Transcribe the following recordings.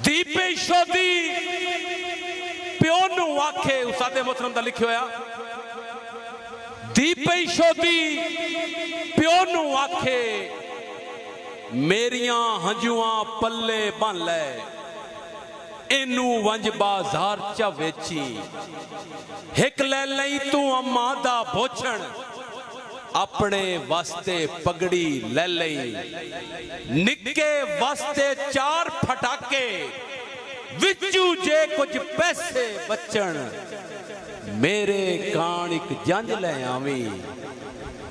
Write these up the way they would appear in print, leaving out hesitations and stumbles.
दीपे शोदी प्यो नू आखे उस्ताद मोहतरम दा लिखियो होया दीपे शोदी प्यो नू आखे मेरियां हंजुआं पल्ले बन ले इनू वंज बाजार च वेची हिक ले लई तू अम्मा दा भोछण अपने वास्ते पगड़ी ले लई निक्के वास्ते 4 फटाके विचू जे कुछ पैसे बचन मेरे कान एक जंज ले आवी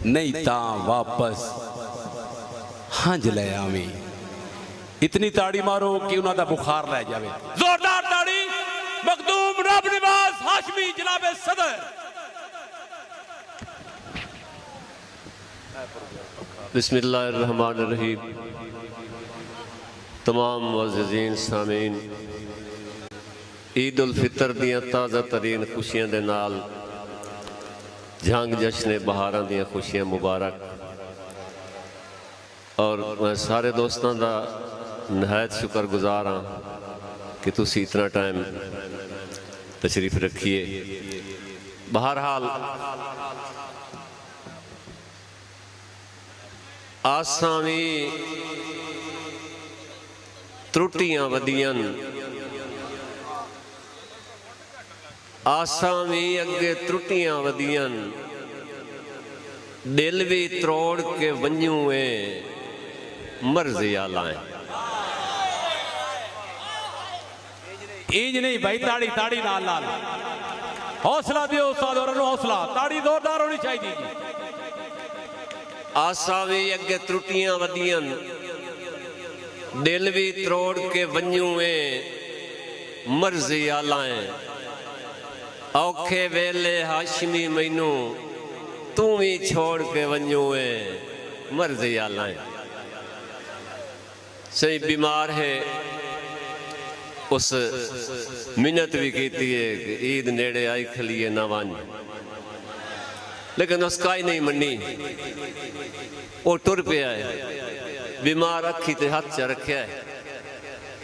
नहीं ता वापस हंज ले आवी। इतनी ताड़ी मारो कि उन्हां दा बुखार लै जावे। जोरदार ताड़ी मखदूम रब निवास हाशमी जनाबे सदर। बिस्मिल्लाहिर्रहमानिर्रहीम। तमाम मुअज़्ज़िज़ीन सामीन ईद उल फितर दियां ताज़ा तरीन खुशियां दे नाल जंग जश्न बहारां दियां खुशियां मुबारक। और मैं सारे दोस्तों का नहायत शुक्रगुजार हाँ कि तुसी इतना टाइम तशरीफ रखिए। बहरहाल आसां भी त्रुटियां वधियन आसां भी अगे त्रुटियां वधियन दिल भी त्रोड़ के वंजू मर्जी आलाएं। इंज नहीं भाई ताड़ी ताड़ी नाल नाल हौसला दियो उस्ताद और हौसला ताड़ी जोरदार होनी चाहिए। आसा भी अगे त्रुटियां वधियन दिल भी त्रोड़ के वंजू मर्जी आलाएं। औखे वेले हाशमी मैनू तू भी छोड़ के वंजू मर्जी आलाएं। सही बीमार है उस मिन्नत भी की है कि ईद नेड़े आई खलीए ना वन, लेकिन उसका ही नहीं मनी। वो टुर पिया है बीमार अखी ते हाथ च रखा है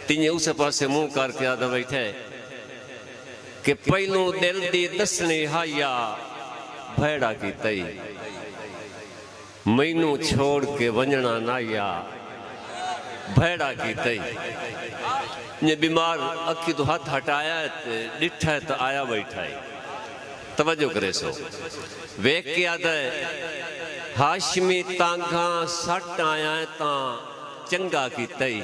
तिने उस पासे मुंह करके आदा बैठा है कि पहलू दिल दी दसनी हाया भैड़ा की तई मैनू छोड़ के वंजना नाया भैड़ा की तई। ये बीमार अखी तो हाथ हटाया डिठा है तो आया बैठा है। तवज्जो करे सो वेख के आदा है हाशमी तांगा सट आया है ता चंगा की तई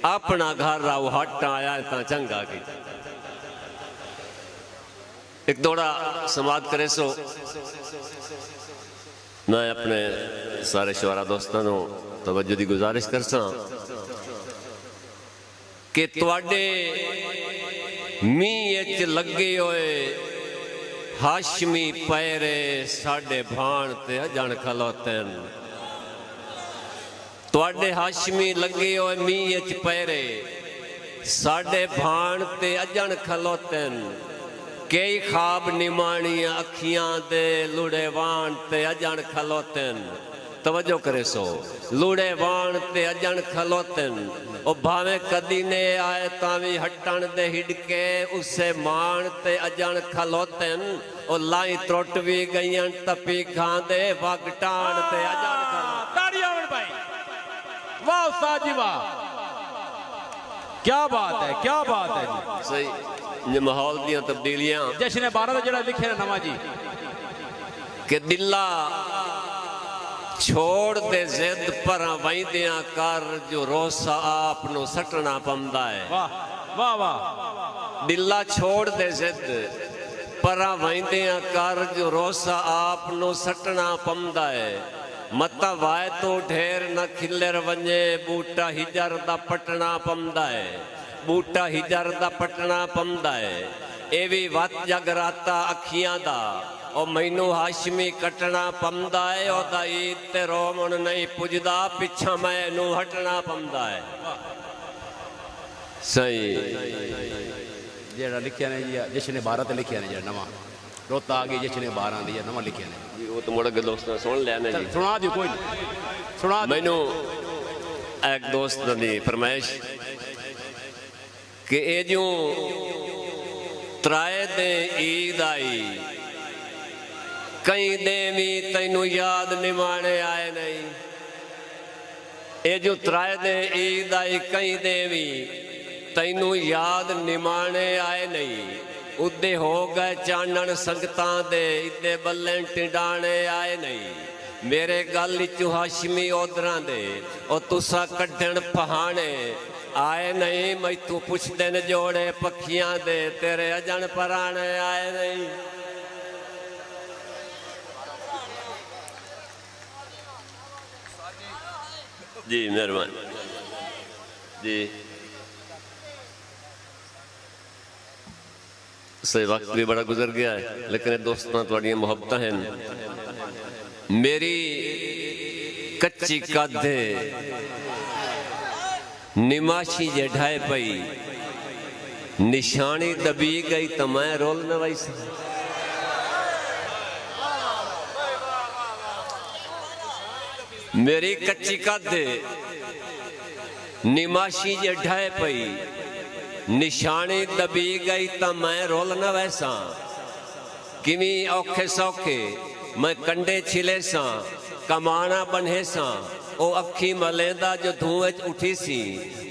अपना घर राव हट आया है ता चंगा की। एक दौड़ा समाज करे सो मैं अपने सारे शुरा दोस्तों को तवज्जो की गुजारिश कर सा कि तुहाडे मींह च लगे होए हाशमी पैरे साडे भाण ते अजण खलोतन। तुहाडे हाशमी लगे होए मींह च पैरे साडे भाण ते अजण खलोतन। कई ख्वाब निमाणियां अखियां दे लुड़े वाण ते अजण खलोतन। तवज्जो करे सो लुड़े वाण ते अजण खलोतन। ओ भावे कदी ने आए तावी हटण दे हिडके उसे मान ते अजण खलोतन। ओ लाई त्रुट भी गईन तपी खांदे वगटाण ते अजण खलोतन। ताड़ियां भाई वाह उस्ताद जी वाह क्या बात है क्या बात है जी। सही ये माहौल दियां तब्दीलियां जश्न भारत जड़ा लिखे ना नवा जी कि दिला छोड़ दे जिद पर वहीदियां कर जो रोसा आप नु सटना पमदा है। वाह वाह वाह दिला छोड़ दे जिद पर वहीदियां कर जो रोसा आप नु सटना पमदा है। मता वाय तो ढेर न खिलर वंजे बूटा हिजर दा पटना पमदा है। बूटा हिजर दा पटना पमदा है। ए भी वत जगराता अखियां दा ओ मैनू हाशमी कटना पमदा है। ओदा ईद ते रोमन नहीं पुजदा पिछा मैनू हटना पमदा है। सही जेड़ा लिखिया ने जी जश्न भारत लिखिया ने जेड़ा नवा रोता आ गई जश्न 12 दी नवा लिखिया ने वो तो मुड़ के दोस्त सुन लिया ने जी सुना दी कोई नहीं सुना मैनू एक दोस्त दी फरमाइश कि ये जो त्राए दे ईद आई कई देवी तैनू याद निमाने आए नहीं। ये जो त्राए दे ईद आई कई देवी तैनू याद निमाने आए नहीं। उदे हो गए चानन संगतां दे इदे बल्ले टिंडाने आए नहीं। मेरे गल चो हाशमी ओदरां दे और तुसा कड्ढण पहाने आए नहीं। मैथू पुछदे न जोड़े पखियां दे तेरे अजन पराने आए नहीं। जी मेहरबानी जी। सही वक्त भी बड़ा गुजर गया है लेकिन दोस्तों थोड़ी मुहब्बत हैं। मेरी कच्ची काधे निमाशी जे ढाए पई निशानी दबी गई तो मैं रोल न वैसा। मेरी कच्ची काधे निमाशी जे ढाए पई निशानी दबी गई तो मैं रोल न वैसा। किमी औखे सौखे मैं कंडे छिले सा कमाना बन्हे सा। ओ अखी मलेंदा जो धुएं उठी सी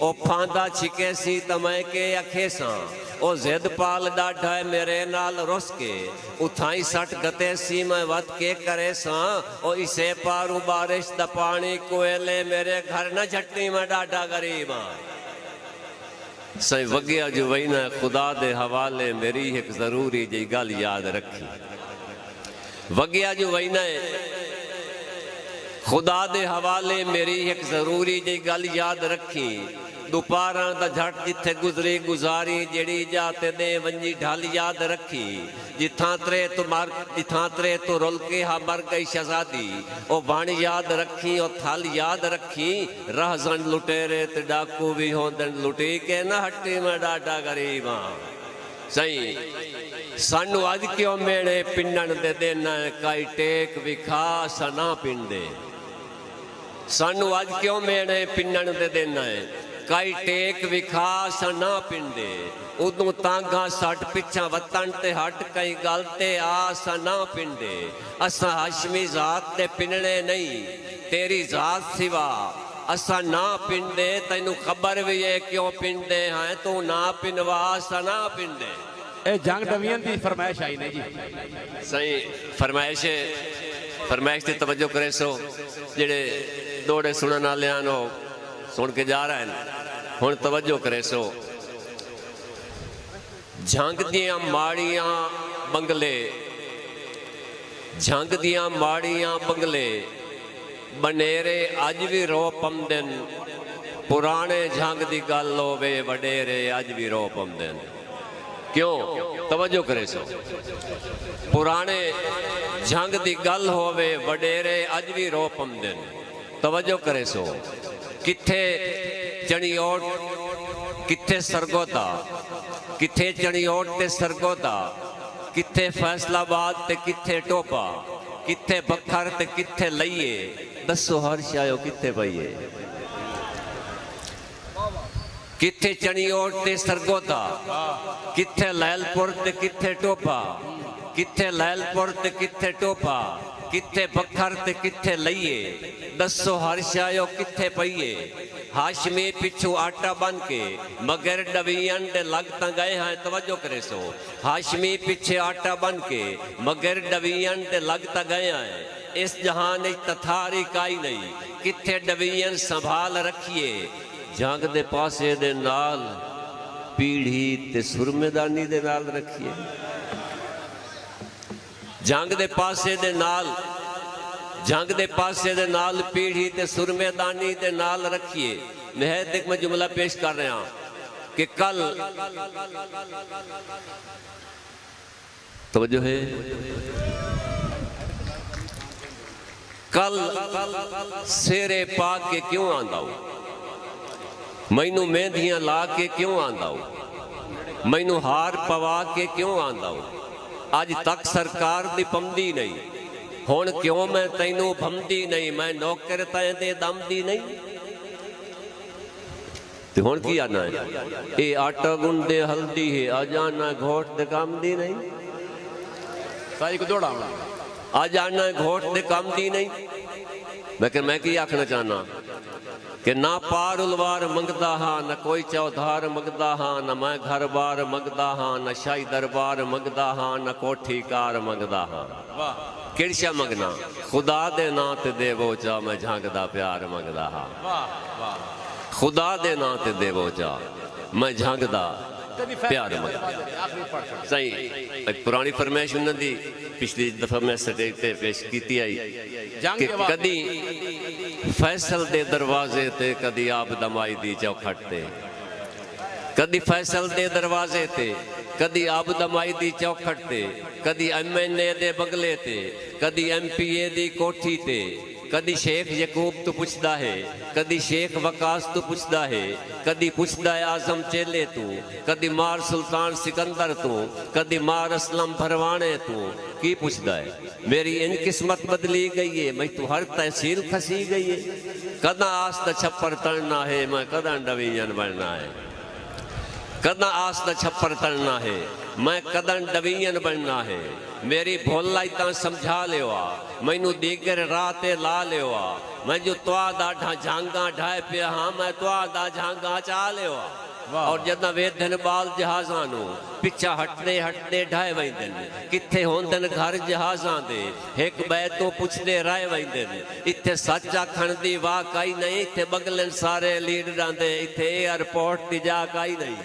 ओ फांदा छिके सी तो मैं के अखे सा। ओ जिद पाल डाढ़ा मेरे नाल रुस के उठाई सट गते सी मैं वत के करे सा। ओ इसे पारू बारिश दा पानी कोयले मेरे घर न झट्टी मैं डाढ़ा गरीब हाँ। सही वगिया जो वही ना खुदा दे हवाले मेरी एक जरूरी जी गल याद रखी। वगिया जो वही ना खुदा दे हवाले मेरी एक जरूरी जी गल याद रखी। दोपहरा दा झट जिथे गुजरी गुजारी जेड़ी जाते दे वंजी ढल याद रखी। जिथा तरे तो रुल के हा मर गई शहजादी ओ बण याद रखी। ओ थल याद रखी रहजन लुटेरे ते डाकू भी होंदन लुटी के न हट्टी में डाडा गरीब हाँ। सही सानू अज क्यों मेणे पिंडन दे देना काई टेक विखा सना पिंडे। सानू अज क्यों मेणे पिंडन दे देना है काई टेक विखा सना पिंडे। उदू तांगा सट पिछा वतन ते हट कई गल ते आस ना पिंडे। असा हाशमी जात ते पिंडने नहीं तेरी जात सिवा असा ना पिंडे। तैनू खबर भी है क्यों पिंडे हैं तू ना पिनवा सा ना पिंडे। ए जंग डवियन दी फरमाइश आई ने जी। सही फरमाइश ते तवज्जो करे सो जेड़े दौड़े सुनन वाले नो सुन के जा रहे हैं हुण तवज्जो करे सो। झंग दियां माड़ियां बंगले झंग दियां माड़ियां बंगले बनेरे अज भी रो पमदन। पुराने झंग दी गल होवे वडेरे अज भी रो पमदन। क्यों तवज्जो करे सो। पुराने झंग दी गल होवे वडेरे अज भी रो पमदन। तवज्जो करे सो। किथे चणियोट किथे सरगोदा किथे चणियोट ते सरगोदा किथे फैसलाबाद ते किथे टोपा किथे बखर ते किथे लइए। दसो हर शायो किथे पईए। किथे चणियोट ते सरगोदा किथे लैलपुर ते किथे टोपा किथे लैलपुर ते किथे टोपा किथे बखर ते किथे लइए। दसो हर शायो किथे पईए। हाशमी पिछू आटा बन के मगर डवियन दे लगता गए हैं। तवज्जो करे सो। हाशमी पीछे आटा बन के मगर डवियन दे लगता गए हैं। इस जहान तथारी काई नहीं किथे डवियन संभाल रखिए। जंग दे पासे दे नाल पीढ़ी ते सुरमेदानी दे नाल रखिए। जंग दे पासे दे नाल पीढ़ी ते सुरमेदानी दे नाल रखिए। मैं जुमला पेश कर रहा कि कल तवज्जो है कल सेरे पा के क्यों आंदा हूं। मैनू मेहंदियां ला के क्यों आंदा हूं। मैनू हार पवा के क्यों आंदा हूं। अज तक सरकार दी पमदी नहीं हुण क्यों मैं तैनू भमदी नहीं। मैं नौकर तैं दे दमदी नहीं। ਤੇ ਹੁਣ ਕੀ ਆਣਾ ਹੈ? ਇਹ ਆਟਾ ਗੁੰਦੇ ਹਲਦੀ ਹੈ, ਆ ਜਾਣਾ ਘੋਟ ਦੇ ਕੰਮ ਦੀ ਨਹੀਂ। ਸਾਰੀ ਕੋ ਦੌੜਾ आ जाना घोट दे काम दी नहीं। लेकिन मैं की आखना चाहना कि ना पार उलवार मंगदा हाँ, न कोई चौधार मंगदा हाँ, न मैं घर बार मंगदा हाँ, न शाही दरबार मंगदा हाँ, न कोठी कार मंगदा हाँ। किरशा मंगना खुदा दे नां ते देवो चा, मैं झांकदा प्यार मंगदा हाँ। खुदा दे नां ते देवो चा, मैं झांकदा प्यार मंगदा। सही एक पुरानी फरमाइश उन्होंने पिछली दफा मैं स्टेज पे पेश की आई कि कदी फैसल दे दरवाजे ते, कदी आप दमाई दी चौखट ते। कदी फैसल दे दरवाजे ते, कदी आप दमाई दी चौखट ते, कदी MNA दे बगले ते, कदी MPA दी कोठी ते, कदी शेख यकूब तो पुछदा है, कदी शेख वकास तो पुछदा है, कदी पुछदा है आजम चेले तू, कदी मार सुल्तान सिकंदर तू, कदी मार असलम भरवाने तू, की पुछदा है? मेरी इन किस्मत बदली गई है, मैं तू हर तहसील खसी गई है। कदा आस दा छप्पर तड़ना है, मैं कदा डवीजन बनना है। कदा आस दा छप्पर तड़ना है, मैं कदा डवीजन बनना है। मेरी भोलाई ता समझा लियो, मैनू दीगर राह ते ला लियो। मैं जो तुआदा झांगा ढाए पे हाँ, मैं तुआदा झांगा चा लियो। और जदा वेदन बाल जहाज़ां नू पिछा हटदे हटदे ढाए वैंदन, किथे होंदन घर जहाज़ां दे, एक बै तो पुछदे राह वैंदन। इत्थे सच आखण दी वाह काई नहीं, इत्थे बगलन सारे लीडरां दे, इत्थे एयरपोर्ट दी जा काई नहीं।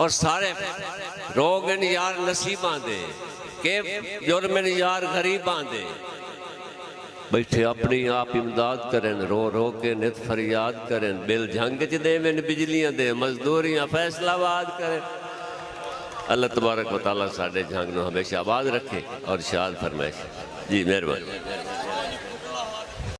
और सारे रोगन यार नसीबां दे, के जुर्मन यार गरीबां दे। बैठे अपनी आप इमदाद करें, रो रो के नित फरियाद करें। बिल झंग च देवें बिजलियां दे, मजदूरियां फैसलाबाद करें। अल्लाह तबारक व तआला साडे झंग नूं हमेशा आबाद रखे और शाद फरमाए। जी मेहरबानी।